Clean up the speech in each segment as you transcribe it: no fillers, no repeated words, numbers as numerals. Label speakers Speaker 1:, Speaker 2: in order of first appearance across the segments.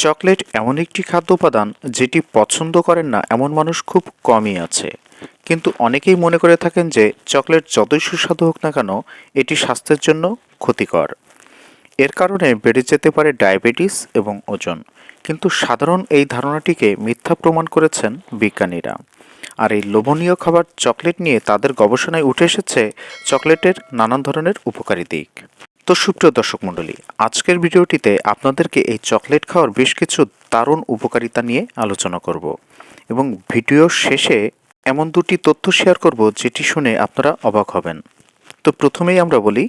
Speaker 1: Chocolate এমন একটি খাদ্য উপাদান যেটি পছন্দ করেন না এমন মানুষ খুব কমই আছে। কিন্তু অনেকেই মনে করে থাকেন যে চকলেট যতই সুস্বাদু হোক না কেন এটি স্বাস্থ্যের জন্য ক্ষতিকর। এর কারণে বেড়ে যেতে পারে ডায়াবেটিস এবং ওজন। কিন্তু সাধারণ এই ধারণাটিকে মিথ্যা প্রমাণ করেছেন বিজ্ঞানীরা। আর এই লোভনীয় খাবার চকলেট নিয়ে তাদের গবেষণায় উঠে এসেছে চকলেটের নানান ধরনের উপকারী দিক। তো সুপ্রিয় দর্শক মণ্ডলী, আজকের ভিডিওটিতে আপনাদেরকে এই চকলেট খাওয়ার বেশ কিছু দারুণ উপকারিতা নিয়ে আলোচনা করব এবং ভিডিওর শেষে এমন দুটি তথ্য শেয়ার করব যেটি শুনে আপনারা অবাক হবেন। তো প্রথমেই আমরা বলি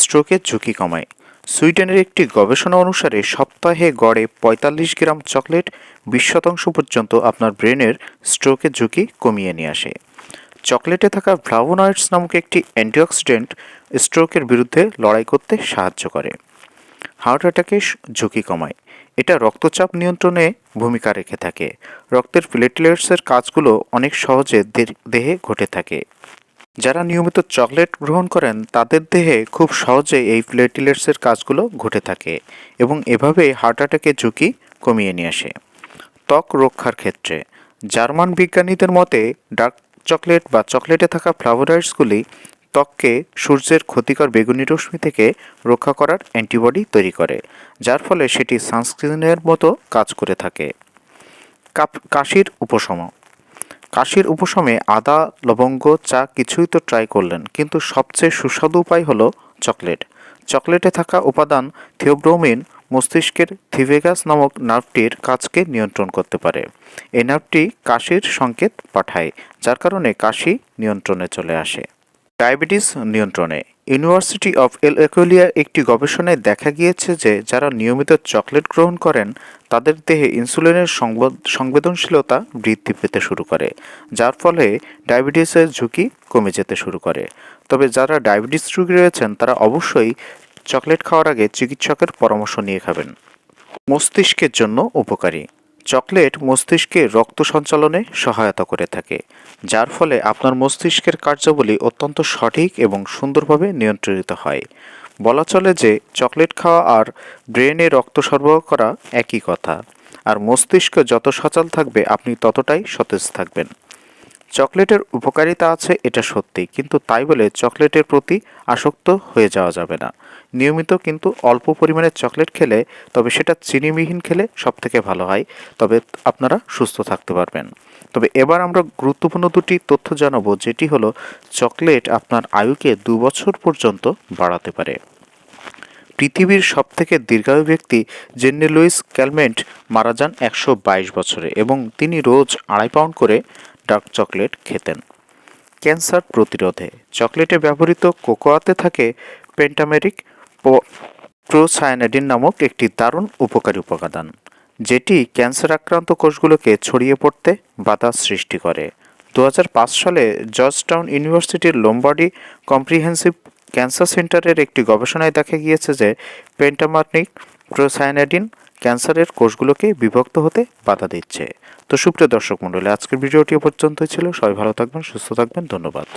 Speaker 1: স্ট্রোকের ঝুঁকি কমায়। সুইডেনের একটি গবেষণা অনুসারে সপ্তাহে গড়ে ৪৫ গ্রাম চকলেট ২০% পর্যন্ত আপনার ব্রেনের স্ট্রোকের ঝুঁকি কমিয়ে নিয়ে আসে। চকলেটে থাকা ফ্লাভোনয়েডস নামক একটি অ্যান্টিঅক্সিডেন্ট স্ট্রোকের বিরুদ্ধে লড়াই করতে সাহায্য করে। হার্ট অ্যাটাকের ঝুঁকি কমায়। এটা রক্তচাপ নিয়ন্ত্রণে ভূমিকা রেখে থাকে। রক্তের প্লেটলেটসের কাজগুলো অনেক সহজে দেহে ঘটে থাকে। যারা নিয়মিত চকলেট গ্রহণ করেন তাদের দেহে খুব সহজে এই প্লেটলেটসের কাজগুলো ঘটে থাকে এবং এভাবে হার্ট অ্যাটাকের ঝুঁকি কমিয়ে নিয়ে আসে। ত্বক রক্ষার ক্ষেত্রে জার্মান বিজ্ঞানীদের মতে ডার্ক চকলেট বা চকলেটে থাকা ফ্লাভোনয়েডসগুলি ত্বককে সূর্যের ক্ষতিকর বেগুনি রশ্মি থেকে রক্ষা করার অ্যান্টিবডি তৈরি করে, যার ফলে সেটি সানস্ক্রিনের মতো কাজ করে থাকে। কাশির উপশমে আদা, লবঙ্গ, চা কিছুই তো ট্রাই করলেন, কিন্তু সবচেয়ে সুস্বাদু উপায় হলো চকলেট। চকলেটে থাকা উপাদান থিওব্রোমিন মস্তিষ্কের থিভেগাস নামক নার্ভটির কাজকে নিয়ন্ত্রণ করতে পারে। এই নার্ভটি কাশির সংকেত পাঠায়, যার কারণে কাশি নিয়ন্ত্রণে চলে আসে। ডায়াবেটিস নিয়ন্ত্রণে ইউনিভার্সিটি অফ একুয়েলিয়ার একটি গবেষণায় দেখা গিয়েছে যে যারা নিয়মিত চকলেট গ্রহণ করেন তাদের দেহে ইনসুলিনের সংবেদনশীলতা বৃদ্ধি পেতে শুরু করে, যার ফলে ডায়াবেটিসের ঝুঁকি কমে যেতে শুরু করে। তবে যারা ডায়াবেটিস রোগী রয়েছেন তারা অবশ্যই চকলেট খাওয়ার আগে চিকিৎসকের পরামর্শ নিয়ে খাবেন। মস্তিষ্কের জন্য উপকারী। চকলেট মস্তিষ্কে রক্ত সঞ্চালনে সহায়তা করে থাকে, যার ফলে আপনার মস্তিষ্কের কার্যাবলী অত্যন্ত সঠিক এবং সুন্দরভাবে নিয়ন্ত্রিত হয়। বলা চলে যে চকলেট খাওয়া আর ব্রেনে রক্ত সরবরাহ করা একই কথা, আর মস্তিষ্ক যত সচল থাকবে আপনি ততটাই সতেজ থাকবেন। চকলেটের উপকারিতা আছে এটা সত্যি, কিন্তু তাই বলে চকলেটের প্রতি আসক্ত হয়ে যাওয়া যাবে না। নিয়মিত কিন্তু অল্প পরিমাণে চকলেট খেলে, তবে সেটা চিনিবিহীন খেলে সবথেকে ভালো হয়, তবে আপনারা সুস্থ থাকতে পারবেন। তবে এবার আমরা গুরুত্বপূর্ণ দুটি তথ্য জানাবো, যেটি হলো চকলেট আপনার আয়ুকে 2 বছর পর্যন্ত বাড়াতে পারে। পৃথিবীর সবথেকে দীর্ঘায়ু ব্যক্তি জেন্নি লুইস ক্যালমেন্ট মারা যান 122 বছরে এবং তিনি রোজ 2.5 পাউন্ড করে ডার্ক চকলেট খেতেন। ক্যান্সার প্রতিরোধে চকলেটে ব্যবহৃত কোকোয়াতে থাকে পেন্টামেরিক প্রোসায়ানিডিন নামক একটি দারুণ উপকারী উপাদান, যেটি ক্যান্সার আক্রান্ত কোষগুলোকে ছড়িয়ে পড়তে বাধা সৃষ্টি করে। 2005 সালে জর্জটাউন ইউনিভার্সিটির লোমবার্ডি কম্প্রিহেন্সিভ ক্যান্সার সেন্টারের একটি গবেষণায় দেখা গিয়েছে যে পেন্টামার্নিক প্রোসায়ানিডিন ক্যান্সারের কোষগুলোকে বিভক্ত হতে বাধা দিচ্ছে। তো সুপ্রিয় দর্শক মণ্ডলী, আজকের ভিডিওটি পর্যন্তই ছিল। সবাই ভালো থাকবেন, সুস্থ থাকবেন, ধন্যবাদ।